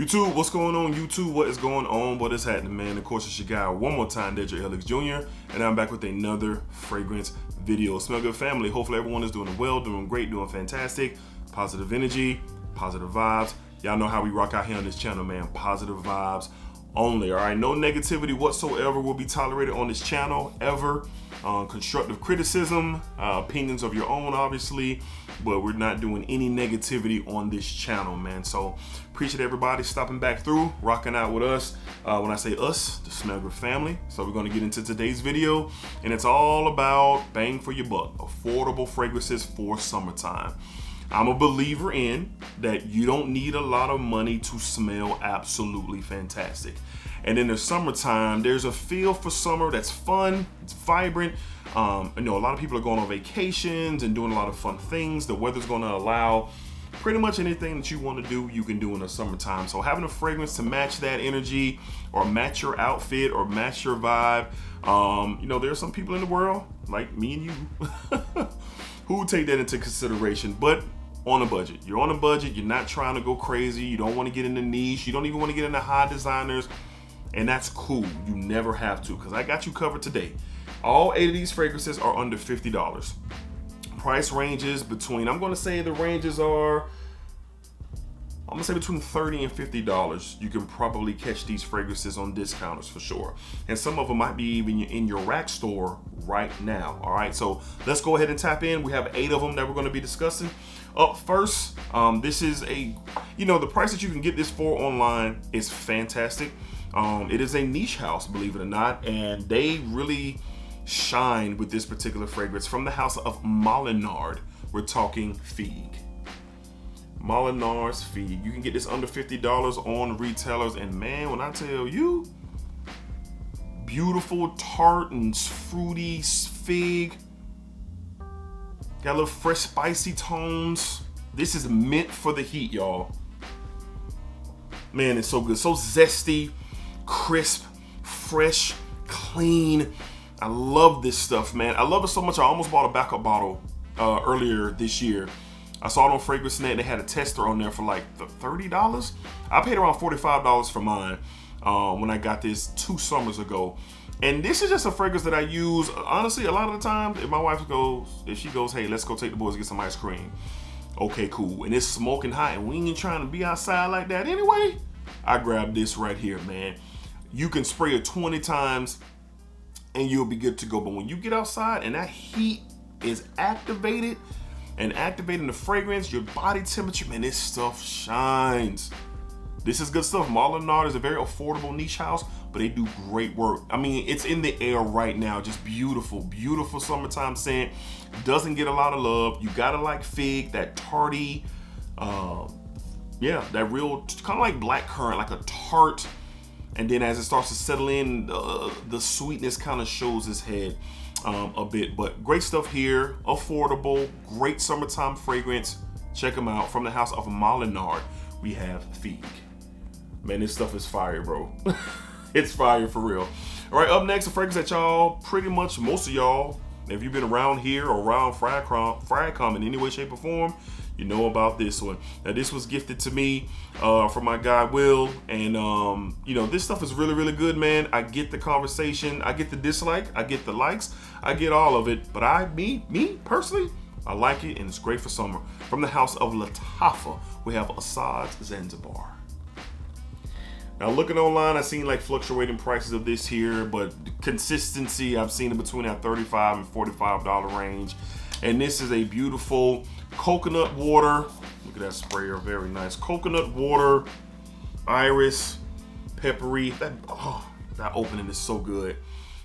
YouTube, what's going on? YouTube, what is going on? What is happening, man? Of course, it's your guy one more time, DEDRICKHJR, and I'm back with another fragrance video. Smell good, family. Hopefully everyone is doing well, doing great, doing fantastic. Positive energy, positive vibes. Y'all know how we rock out here on this channel, man. Positive vibes only, all right? No negativity whatsoever will be tolerated on this channel, ever. Constructive criticism, opinions of your own, obviously, but we're not doing any negativity on this channel, man. So appreciate everybody stopping back through, rocking out with us. When I say us, the Smell Good family. So we're gonna get into today's video, and it's all about bang for your buck, affordable fragrances for summertime. I'm a believer in that you don't need a lot of money to smell absolutely fantastic. And in the summertime, there's a feel for summer that's fun, it's vibrant. You know, a lot of people are going on vacations and doing a lot of fun things. The weather's gonna allow pretty much anything that you want to do, you can do in the summertime. So having a fragrance to match that energy or match your outfit or match your vibe. You know, there are some people in the world, like me and you, who take that into consideration, but on a budget. You're on a budget, you're not trying to go crazy, you don't want to get into niche, you don't even want to get into high designers, and that's cool. You never have to, because I got you covered today. All 8 of these fragrances are under $50. Price ranges between, I'm going to say the ranges are, I'm going to say between $30 and $50. You can probably catch these fragrances on discounters for sure. And some of them might be even in your rack store right now. All right, so let's go ahead and tap in. We have 8 of them that we're going to be discussing. Up first, this is a, you know, the price that you can get this for online is fantastic. It is a niche house, believe it or not, and they really shine with this particular fragrance from the house of Molinard. We're talking Fig. Molinard's Fig. You can get this under $50 on retailers, and man, when I tell you, beautiful, tart and fruity fig. Got a little fresh, spicy tones. This is meant for the heat, y'all. Man, it's so good. So zesty, crisp, fresh, clean. I love this stuff, man. I love it so much I almost bought a backup bottle earlier this year. I saw it on FragranceNet and they had a tester on there for like $30. I paid around $45 for mine when I got this 2 summers ago. And this is just a fragrance that I use, honestly, a lot of the time, if my wife goes, hey, let's go take the boys to get some ice cream. Okay, cool. And it's smoking hot and we ain't trying to be outside like that anyway. I grabbed this right here, man. You can spray it 20 times and you'll be good to go. But when you get outside and that heat is activated and activating the fragrance, your body temperature, man, this stuff shines. This is good stuff. Molinard is a very affordable niche house, but they do great work. I mean, it's in the air right now. Just beautiful, beautiful summertime scent. Doesn't get a lot of love. You gotta like Fig, that tarty, yeah, that real kind of like blackcurrant, like a tart. And then as it starts to settle in, the sweetness kind of shows its head a bit. But great stuff here, affordable, great summertime fragrance. Check them out. From the house of Molinard, we have Fig. Man, this stuff is fire, bro. It's fire for real. All right, up next, a fragrance that y'all, pretty much most of y'all, if you've been around here or around Fragcom in any way, shape, or form, you know about this one. Now, this was gifted to me from my guy Will, and you know, this stuff is really, really good, man. I get the conversation, I get the dislike, I get the likes, I get all of it. But me personally, I like it, and it's great for summer. From the house of Latafa, we have Assad's Zanzibar. Now, looking online, I've seen like fluctuating prices of this here, but consistency, I've seen it between that $35 and $45 range. And this is a beautiful coconut water. Look at that sprayer, very nice. Coconut water, iris, peppery. That opening is so good.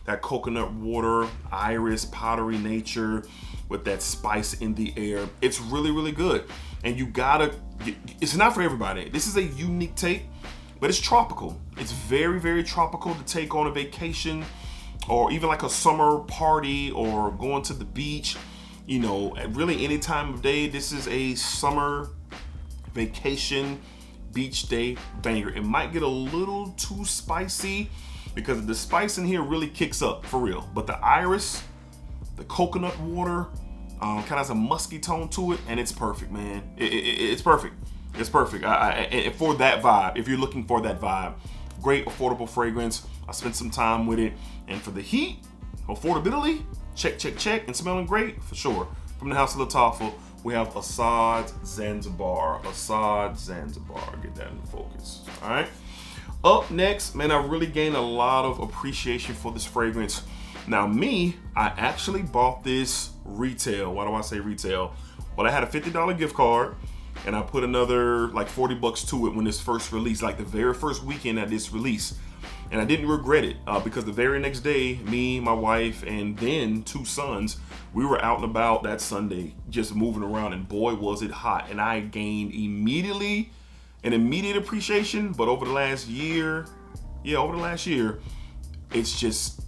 That coconut water, iris, powdery nature with that spice in the air. It's really, really good. And you gotta, it's not for everybody. This is a unique take, but it's tropical. It's very, very tropical to take on a vacation or even like a summer party or going to the beach. You know, at really any time of day, this is a summer vacation beach day banger. It might get a little too spicy because the spice in here really kicks up for real. But the iris, the coconut water, kind of has a musky tone to it, and it's perfect, man. It's perfect. It's perfect. And for that vibe, if you're looking for that vibe, great affordable fragrance. I spent some time with it. And for the heat, affordability, check, check, check, and smelling great, for sure. From the House of Lattafa, we have Assad Zanzibar. Assad Zanzibar. Get that in focus. All right. Up next, man, I really gained a lot of appreciation for this fragrance. Now, I actually bought this retail. Why do I say retail? Well, I had a $50 gift card, and I put another like 40 bucks to it when this first released, like the very first weekend at this release. And I didn't regret it because the very next day, me, my wife, and then 2 sons, we were out and about that Sunday, just moving around, and boy, was it hot. And I gained an immediate appreciation, but over the last year, it's just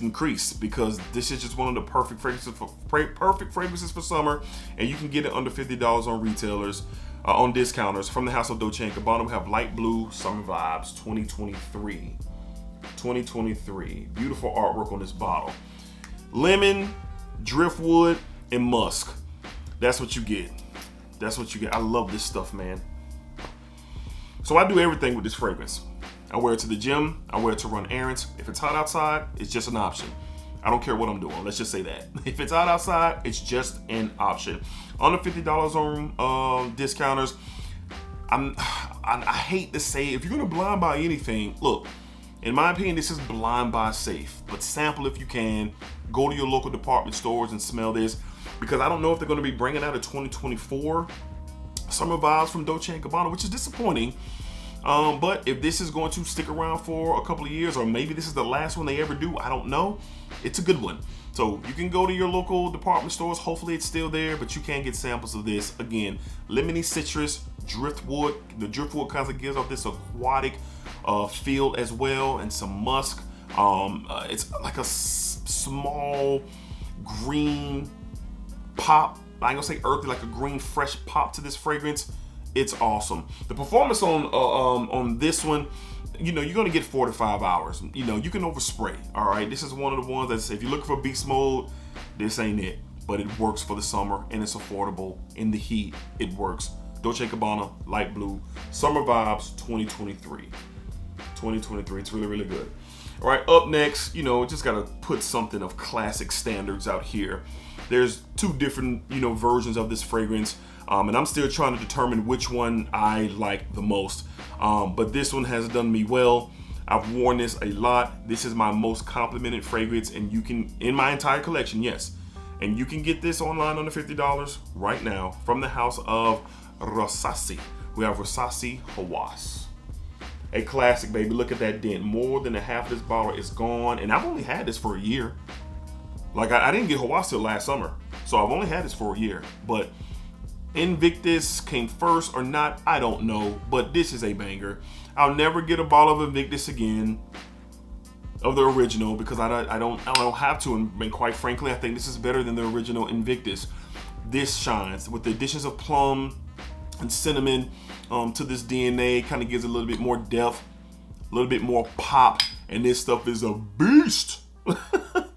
increased, because this is just one of the perfect fragrances for summer, and you can get it under $50 on retailers, on discounters. From the House of Dolce & Gabbana, we have Light Blue Summer Vibes 2023. Beautiful artwork on this bottle. Lemon, driftwood, and musk. That's what you get. I love this stuff, man. So I do everything with this fragrance. I wear it to the gym. I wear it to run errands. If it's hot outside, it's just an option. I don't care what I'm doing. Let's just say that. If it's hot outside, it's just an option. Under $50 on discounters. I hate to say, if you're gonna blind buy anything, look, in my opinion, this is blind buy safe. But sample if you can. Go to your local department stores and smell this, because I don't know if they're gonna be bringing out a 2024 Summer Vibes from Dolce & Gabbana, which is disappointing. But if this is going to stick around for a couple of years, or maybe this is the last one they ever do, I don't know. It's a good one. So you can go to your local department stores. Hopefully it's still there, but you can get samples of this. Again, lemony citrus, driftwood. The driftwood kind of gives off this aquatic feel as well, and some musk. It's like a small green pop. I ain't gonna say earthy, like a green fresh pop to this fragrance. It's awesome. The performance on this one, you're gonna get 4 to 5 hours. You can overspray. All right, this is one of the ones that's, if you're looking for beast mode, this ain't it. But it works for the summer, and it's affordable. In the heat, it works. Dolce & Gabbana Light Blue Summer Vibes 2023. It's really, really good. All right, up next, just gotta put something of classic standards out here. There's 2 different, versions of this fragrance. And I'm still trying to determine which one I like the most. But this one has done me well. I've worn this a lot. This is my most complimented fragrance, and you can, in my entire collection, yes. And you can get this online under $50 right now from the House of Rosassi. We have Rosassi Hawass. A classic, baby. Look at that dent. More than a half of this bottle is gone. And I've only had this for a year. Like, I didn't get Hawass till last summer. So I've only had this for a year. But Invictus came first or not, I don't know, but this is a banger. I'll never get a bottle of Invictus again, of the original, because I don't have to, and quite frankly, I think this is better than the original Invictus. This shines with the additions of plum and cinnamon to this DNA. Kind of gives it a little bit more depth, a little bit more pop, and this stuff is a beast.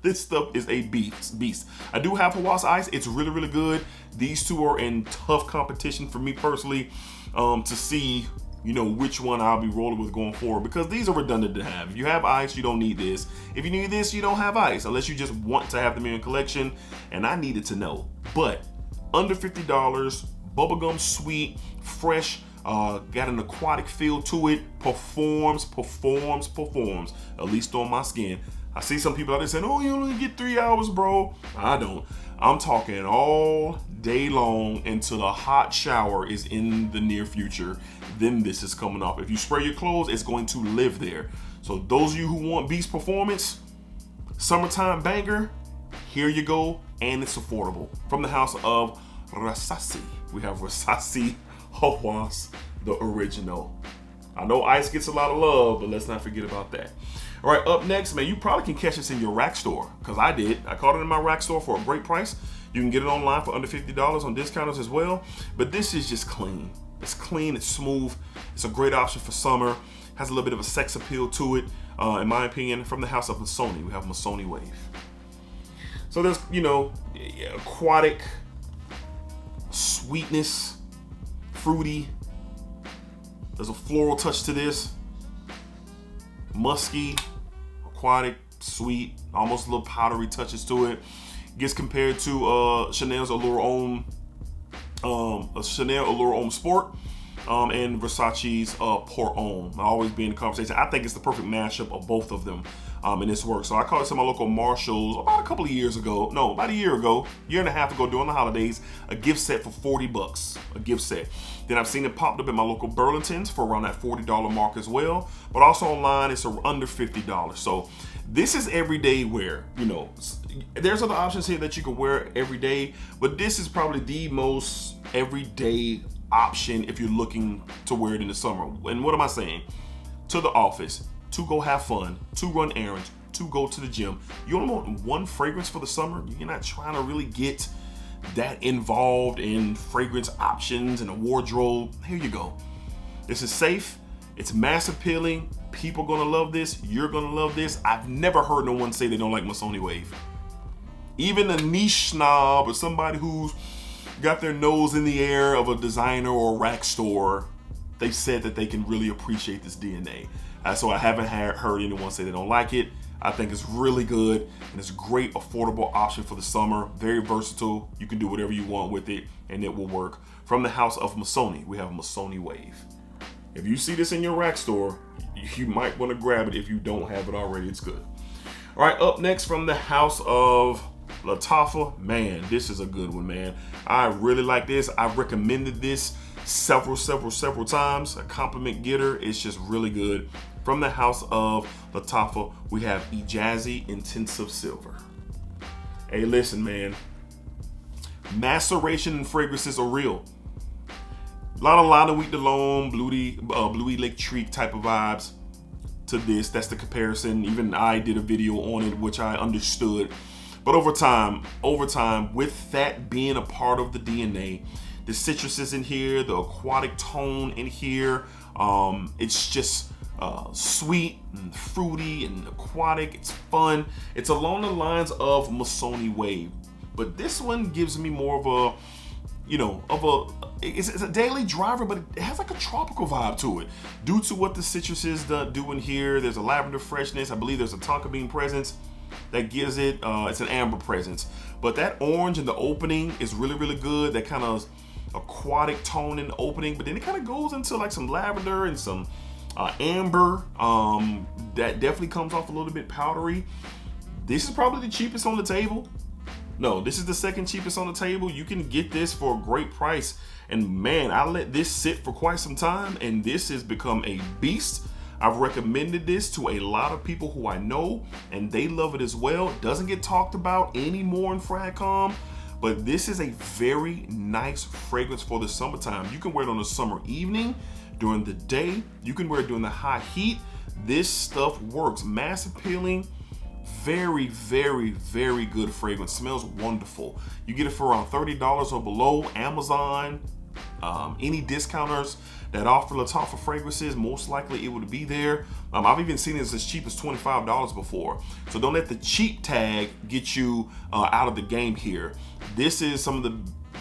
This stuff is a beast. I do have Hawass Ice. It's really, really good. These 2 are in tough competition for me personally to see, which one I'll be rolling with going forward, because these are redundant to have. If you have ice, you don't need this. If you need this, you don't have ice, unless you just want to have them in your collection, and I needed to know. But under $50, bubblegum sweet, fresh, got an aquatic feel to it, performs, at least on my skin. I see some people out there saying, oh, you only get 3 hours, bro. I don't. I'm talking all day long until a hot shower is in the near future. Then this is coming off. If you spray your clothes, it's going to live there. So those of you who want beast performance, summertime banger, here you go. And it's affordable. From the House of Rosassi, we have Rosassi Hawass, the original. I know ice gets a lot of love, but let's not forget about that. All right, up next, man, you probably can catch this in your rack store, because I did. I caught it in my rack store for a great price. You can get it online for under $50 on discounters as well. But this is just clean. It's clean, it's smooth. It's a great option for summer. Has a little bit of a sex appeal to it. In my opinion, from the House of Missoni, we have Missoni Wave. So there's, aquatic sweetness, fruity, There's a floral touch to this. Musky, aquatic, sweet, almost a little powdery touches to it. Gets compared to Chanel's Allure Homme, Chanel Allure Homme Sport, and Versace's Pour Homme. I always be in the conversation. I think it's the perfect mashup of both of them in this work. So I caught this at my local Marshalls about a couple of years ago. No, about a year ago, year and a half ago during the holidays, a gift set for 40 bucks, a gift set. Then I've seen it popped up at my local Burlington's for around that $40 mark as well. But also online, it's under $50. So this is everyday wear. You know, there's other options here that you can wear every day, but this is probably the most everyday option if you're looking to wear it in the summer. And what am I saying? To the office, to go have fun, to run errands, to go to the gym. You only want one fragrance for the summer. You're not trying to really get that involved in fragrance options and a wardrobe. Here you go. This is safe. It's mass appealing. People gonna love this. You're gonna love this. I've never heard no one say they don't like Missoni Wave. Even a niche snob or somebody who's got their nose in the air of a designer or a rack store, they said that they can really appreciate this DNA. So I haven't heard anyone say they don't like it. I think it's really good, and it's a great affordable option for the summer. Very versatile. You can do whatever you want with it, and it will work. From the house of Missoni, we have Missoni Wave. If you see this in your rack store, you might want to grab it if you don't have it already. It's good. All right, up next from the house of Lattafa. Man, this is a good one, man. I really like this. I've recommended this several times. A compliment getter. It's just really good. From the house of Lattafa, we have Ijazzy Intensive Silver. Hey, listen, man. Maceration and fragrances are real. A lot of Lana Wheat DeLome, Blue Electrique type of vibes to this. That's the comparison. Even I did a video on it, which I understood. But over time, with that being a part of the DNA, the citruses in here, the aquatic tone in here, it's just sweet and fruity and aquatic. It's fun. It's along the lines of Missoni Wave, but this one gives me more of a, it's a daily driver, but it has like a tropical vibe to it due to what the citruses do in here. There's a lavender freshness. I believe there's a tonka bean presence that gives it, it's an amber presence, but that orange in the opening is really, really good. That kind of aquatic tone in the opening, but then it kind of goes into like some lavender and some amber that definitely comes off a little bit powdery. This is probably the cheapest on the table. No, this is the second cheapest on the table. You can get this for a great price, and man, I let this sit for quite some time, and this has become a beast. I've recommended this to a lot of people who I know, and they love it as well. It doesn't get talked about anymore in Fragcom, but this is a very nice fragrance for the summertime. You can wear it on a summer evening, during the day. You can wear it during the high heat. This stuff works. Mass appealing, very, very, very good fragrance. Smells wonderful. You get it for around $30 or below. Amazon, any discounters that offer Lattafa fragrances, most likely it would be there. I've even seen it as cheap as $25 before. So don't let the cheap tag get you out of the game here. This is some of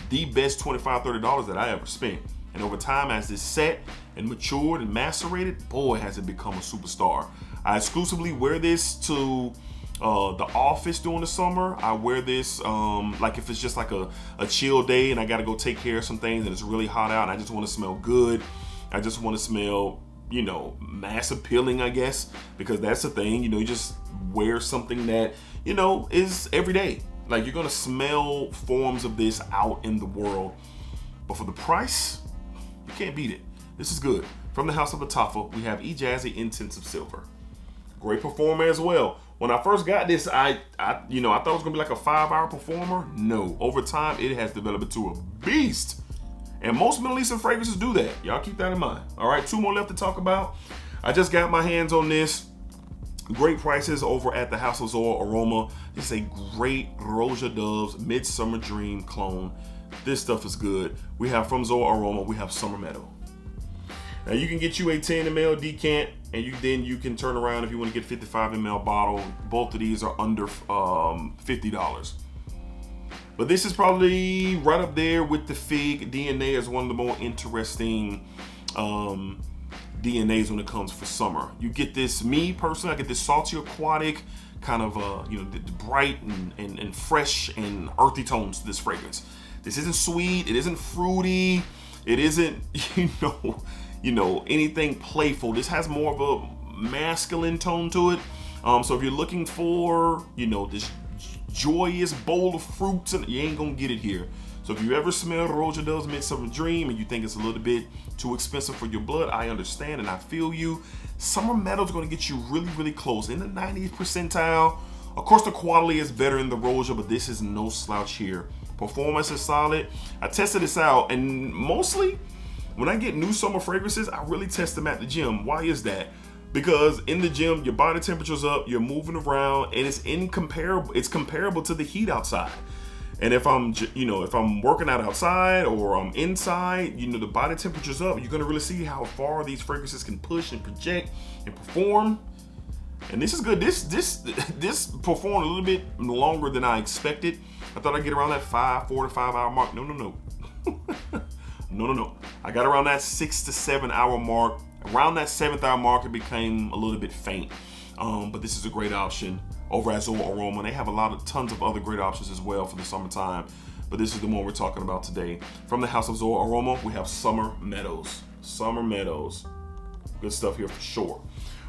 the best $25, $30 that I ever spent. And over time, as this set and matured and macerated, boy, has it become a superstar. I exclusively wear this to the office during the summer. I wear this like if it's just like a chill day and I gotta go take care of some things and it's really hot out and I just want to smell good. I just want to smell, mass appealing, I guess, because that's the thing. You just wear something that, is every day. Like, you're gonna smell forms of this out in the world, but for the price, you can't beat it. This is good. From the house of Lattafa, we have Ijazzy Intensive Silver. Great performer as well. When I first got this, I thought it was gonna be like a 5-hour performer. No, over time it has developed into a beast. And most Middle Eastern fragrances do that. Y'all keep that in mind. All right, 2 more left to talk about. I just got my hands on this. Great prices over at the House of Zoa Aroma. This is a great Roja Doves Midsummer Dream clone. This stuff is good. We have from Zoa Aroma, we have Summer Meadow. Now you can get you a 10 ml decant, and you can turn around if you want to get 55 ml bottle. Both of these are under $50. But this is probably right up there with the Fig DNA as one of the more interesting DNAs when it comes for summer. You get this, me personally, I get this salty aquatic, kind of the bright and fresh and earthy tones to this fragrance. This isn't sweet, it isn't fruity, it isn't, anything playful. This has more of a masculine tone to it. So if you're looking for, this joyous bowl of fruits, and you ain't gonna get it here. So if you ever smell Roja Dove's Midsummer Dream and you think it's a little bit too expensive for your blood, I understand and I feel you. Summer Meadow's gonna get you really, really close in the 90th percentile. Of course, the quality is better in the Roja, but this is no slouch here. Performance is solid. I tested this out, and mostly when I get new summer fragrances, I really test them at the gym. Why is that? Because in the gym, your body temperature's up, you're moving around, and it's comparable to the heat outside. And if I'm working out outside or I'm inside, the body temperature's up, you're gonna really see how far these fragrances can push and project and perform. And this is good. This performed a little bit longer than I expected. I thought I'd get around that 4 to 5 hour mark. No. No. I got around that 6 to 7 hour mark. Around that 7th hour mark, it became a little bit faint. But this is a great option over at Zoa Aroma. They have tons of other great options as well for the summertime. But this is the one we're talking about today. From the house of Zoa Aroma, we have Summer Meadows. Summer Meadows. Good stuff here for sure.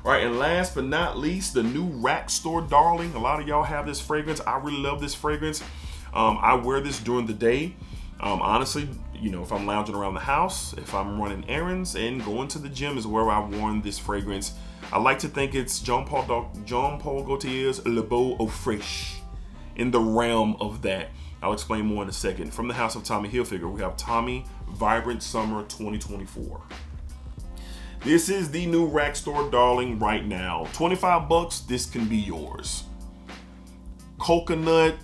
All right, and last but not least, the new Rack Store Darling. A lot of y'all have this fragrance. I really love this fragrance. I wear this during the day. Honestly, if I'm lounging around the house, if I'm running errands, and going to the gym is where I've worn this fragrance. I like to think it's Jean Paul Gaultier's Le Beau Eau Fraiche in the realm of that. I'll explain more in a second. From the house of Tommy Hilfiger, we have Tommy Vibrant Summer 2024. This is the new Rack Store Darling right now. 25 bucks, this can be yours. Coconut.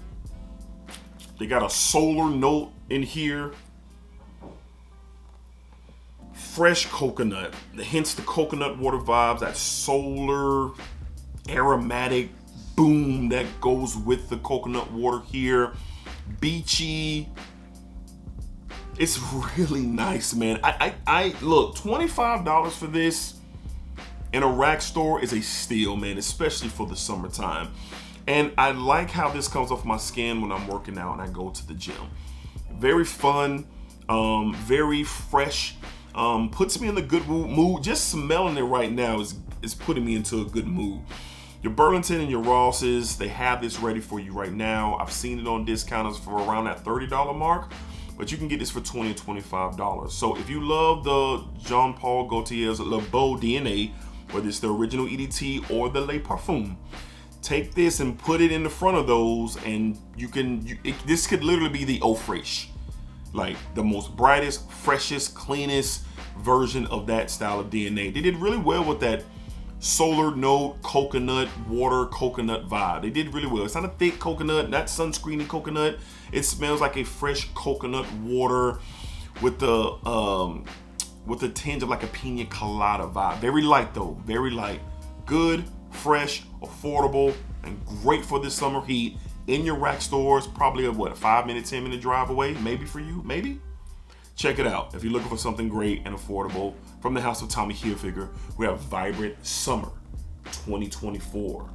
They got a solar note in here. Fresh coconut, hence the coconut water vibes, that solar aromatic boom that goes with the coconut water here. Beachy. It's really nice, man. I look, $25 for this in a Rack Store is a steal, man, especially for the summertime. And I like how this comes off my skin when I'm working out and I go to the gym. Very fun, very fresh. Puts me in a good mood. Just smelling it right now is putting me into a good mood. Your Burlington and your Rosses, they have this ready for you right now. I've seen it on discounters for around that $30 mark, but you can get this for $20 and $25. So if you love the Jean Paul Gaultier's Le Beau DNA, whether it's the original EDT or the Le Parfum, take this and put it in the front of those, and this could literally be the Eau Fraiche. Like the most brightest, freshest, cleanest version of that style of DNA. They did really well with that solar note, coconut, water, coconut vibe. They did really well. It's not a thick coconut, not sunscreeny coconut. It smells like a fresh coconut water with the tinge of like a pina colada vibe. Very light though, very light. Good, fresh, affordable, and great for this summer heat. In your Rack stores, probably a 5-minute, 10-minute drive away, maybe for you, maybe? Check it out if you're looking for something great and affordable. From the house of Tommy Hilfiger, we have Vibrant Summer 2024.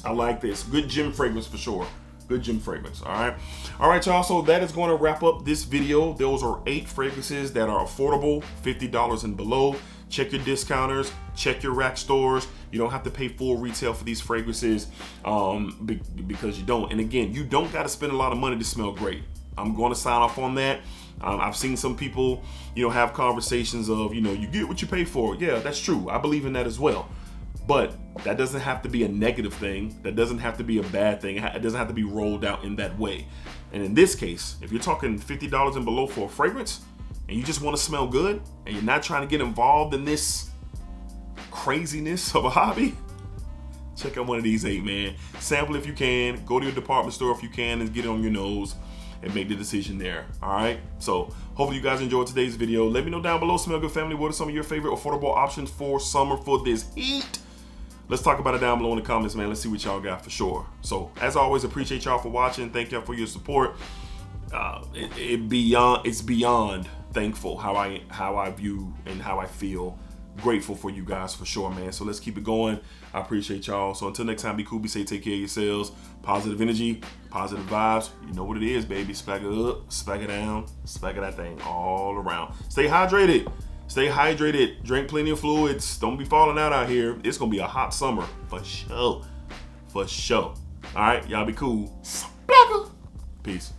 I like this. Good gym fragrance for sure. Good gym fragrance, all right? All right, y'all, so that is going to wrap up this video. Those are 8 fragrances that are affordable, $50 and below. Check your discounters, check your Rack stores. You don't have to pay full retail for these fragrances because you don't. And again, you don't got to spend a lot of money to smell great. I'm going to sign off on that. I've seen some people, have conversations of, you get what you pay for. Yeah, that's true. I believe in that as well. But that doesn't have to be a negative thing. That doesn't have to be a bad thing. It doesn't have to be rolled out in that way. And in this case, if you're talking $50 and below for a fragrance, and you just want to smell good, and you're not trying to get involved in this craziness of a hobby, check out one of these 8, man. Sample if you can. Go to your department store if you can and get it on your nose and make the decision there. All right? So hopefully you guys enjoyed today's video. Let me know down below, Smell Good family, what are some of your favorite affordable options for summer for this heat? Let's talk about it down below in the comments, man. Let's see what y'all got for sure. So as always, appreciate y'all for watching. Thank y'all for your support. It's beyond thankful how I view and how I feel grateful for you guys for sure, man. So let's keep it going. I appreciate y'all. So until next time, be cool, be safe, take care of yourselves. Positive energy, positive vibes. You know what it is, baby. Spag it up, spag it down, spag it that thing all around. Stay hydrated. Stay hydrated. Drink plenty of fluids. Don't be falling out here. It's gonna be a hot summer for sure. For sure. All right, y'all be cool. Peace.